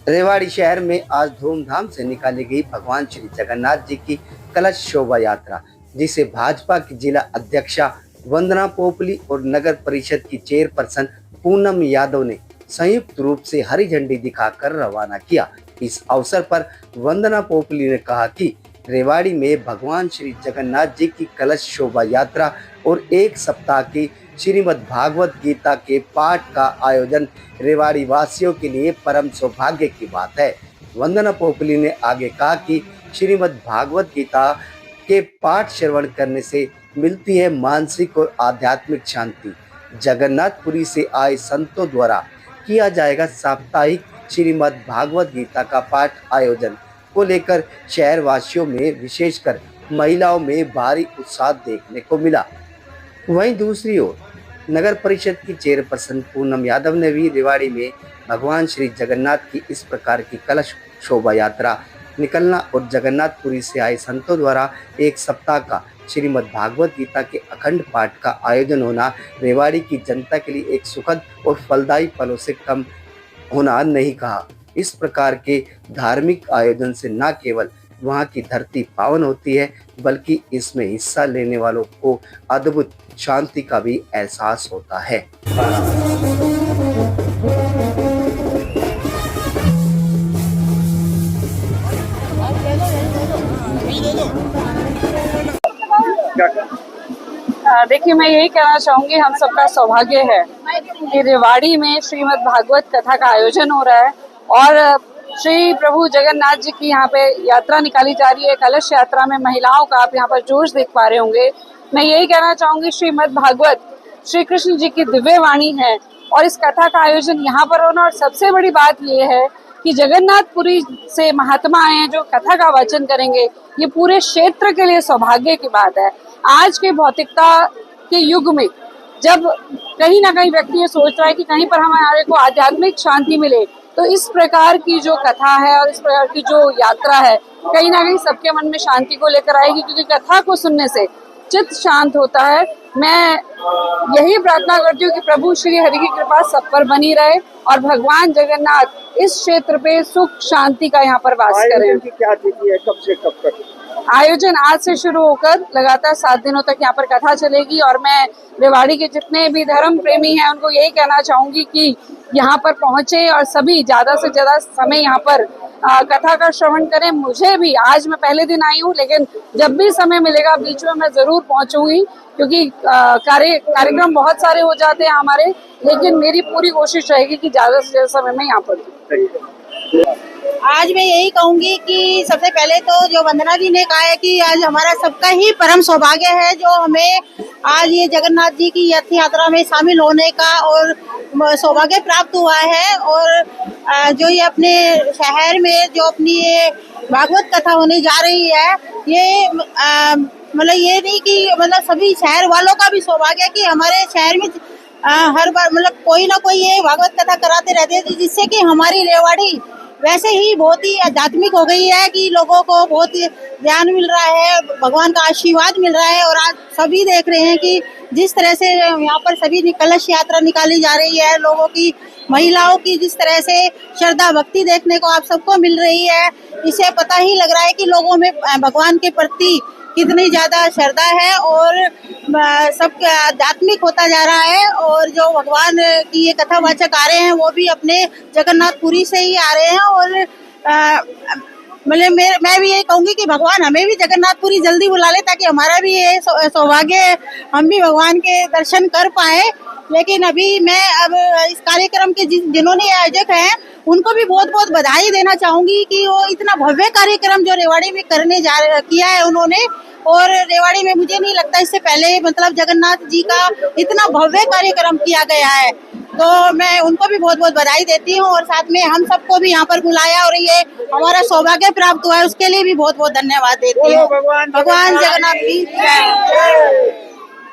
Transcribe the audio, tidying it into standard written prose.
रेवाड़ी शहर में आज धूमधाम से निकाली गई भगवान श्री जगन्नाथ जी की कलश शोभा यात्रा, जिसे भाजपा की जिला अध्यक्षा वंदना पोपली और नगर परिषद की चेयरपर्सन पूनम यादव ने संयुक्त रूप से हरी झंडी दिखाकर रवाना किया। इस अवसर पर वंदना पोपली ने कहा कि रेवाड़ी में भगवान श्री जगन्नाथ जी की कलश शोभा यात्रा और एक सप्ताह की श्रीमद् भागवत गीता के पाठ का आयोजन रेवाड़ी वासियों के लिए परम सौभाग्य की बात है। वंदना पोपली ने आगे कहा कि श्रीमद् भागवत गीता के पाठ श्रवण करने से मिलती है मानसिक और आध्यात्मिक शांति। जगन्नाथपुरी से आए संतों द्वारा किया जाएगा साप्ताहिक श्रीमद् भागवत गीता का पाठ आयोजन को लेकर शहर वासियों में विशेषकर महिलाओं में भारी उत्साह देखने को मिला। वहीं दूसरी ओर नगर परिषद की चेयरपर्सन पूनम यादव ने भी रेवाड़ी में भगवान श्री जगन्नाथ की इस प्रकार की कलश शोभा यात्रा निकलना और जगन्नाथपुरी से आए संतों द्वारा एक सप्ताह का श्रीमद् भागवत गीता के अखंड पाठ का आयोजन होना रेवाड़ी की जनता के लिए एक सुखद और फलदायी पलों से कम होना नहीं कहा। इस प्रकार के धार्मिक आयोजन से न केवल वहाँ की धरती पावन होती है, बल्कि इसमें हिस्सा लेने वालों को अद्भुत शांति का भी एहसास होता है। देखिए, मैं यही कहना चाहूंगी, हम सबका सौभाग्य है कि रेवाड़ी में श्रीमद् भागवत कथा का आयोजन हो रहा है और श्री प्रभु जगन्नाथ जी की यहाँ पे यात्रा निकाली जा रही है। कलश यात्रा में महिलाओं का आप यहाँ पर जोश देख पा रहे होंगे। मैं यही कहना चाहूंगी, श्रीमद् भागवत श्री कृष्ण जी की दिव्य वाणी है और इस कथा का आयोजन यहाँ पर होना, और सबसे बड़ी बात ये है कि जगन्नाथपुरी से महात्मा आए हैं जो कथा का वाचन करेंगे। ये पूरे क्षेत्र के लिए सौभाग्य की बात है। आज के भौतिकता के युग में जब कहीं ना कहीं व्यक्ति ये सोच रहा है कि कहीं पर हमारे को आध्यात्मिक शांति मिले, तो इस प्रकार की जो कथा है और इस प्रकार की जो यात्रा है कहीं ना कहीं सबके मन में शांति को लेकर आएगी, क्योंकि कथा को सुनने से चित्त शांत होता है। मैं यही प्रार्थना करती हूँ कि प्रभु श्री हरि की कृपा सब पर बनी रहे और भगवान जगन्नाथ इस क्षेत्र पे सुख शांति का यहाँ पर वास करें। क्या तिथि है, कब से कब तक? आयोजन आज से शुरू होकर लगातार 7 दिनों तक यहाँ पर कथा चलेगी और मैं रेवाड़ी के जितने भी धर्म प्रेमी हैं उनको यही कहना चाहूंगी कि यहाँ पर पहुंचे और सभी ज्यादा से ज्यादा समय यहाँ पर कथा का श्रवण करें। मुझे भी, आज मैं पहले दिन आई हूँ, लेकिन जब भी समय मिलेगा बीच में मैं जरूर पहुंचूंगी, क्योंकि कार्यक्रम बहुत सारे हो जाते हैं हमारे, लेकिन मेरी पूरी कोशिश रहेगी कि ज्यादा से ज्यादा समय में यहाँ पर। आज मैं यही कहूंगी कि सबसे पहले तो जो वंदना जी ने कहा है कि आज हमारा सबका ही परम सौभाग्य है जो हमें आज ये जगन्नाथ जी की रथ यात्रा में शामिल होने का और सौभाग्य प्राप्त हुआ है। और जो ये अपने शहर में जो अपनी ये भागवत कथा होने जा रही है, ये मतलब ये नहीं कि मतलब सभी शहर वालों का भी सौभाग्य है कि हमारे शहर में हर बार मतलब कोई ना कोई ये भागवत कथा कराते रहते हैं, जिससे कि हमारी रेवाड़ी वैसे ही बहुत ही आध्यात्मिक हो गई है कि लोगों को बहुत ज्ञान मिल रहा है, भगवान का आशीर्वाद मिल रहा है। और आज सभी देख रहे हैं कि जिस तरह से यहाँ पर सभी कलश यात्रा निकाली जा रही है, लोगों की, महिलाओं की जिस तरह से श्रद्धा भक्ति देखने को आप सबको मिल रही है, इससे पता ही लग रहा है कि लोगों में भगवान के प्रति कितनी ज्यादा श्रद्धा है और सब आध्यात्मिक होता जा रहा है। और जो भगवान की ये कथावाचक आ रहे हैं वो भी अपने जगन्नाथपुरी से ही आ रहे हैं। और मतलब मैं भी यही कहूंगी कि भगवान हमें भी जगन्नाथपुरी जल्दी बुला ले, ताकि हमारा भी ये सौभाग्य, हम भी भगवान के दर्शन कर पाए। लेकिन अभी मैं अब इस कार्यक्रम के जिन्होंने आयोजक हैं उनको भी बहुत बहुत बधाई देना चाहूंगी कि वो इतना भव्य कार्यक्रम जो रेवाड़ी में करने किया है उन्होंने। और रेवाड़ी में मुझे नहीं लगता इससे पहले मतलब जगन्नाथ जी का इतना भव्य कार्यक्रम किया गया है, तो मैं उनको भी बहुत बहुत बधाई देती हूँ। और साथ में हम सबको भी यहाँ पर बुलाया और ये हमारा सौभाग्य प्राप्त हुआ है, उसके लिए भी बहुत बहुत धन्यवाद देती हूँ। भगवान जगन्नाथ की जय।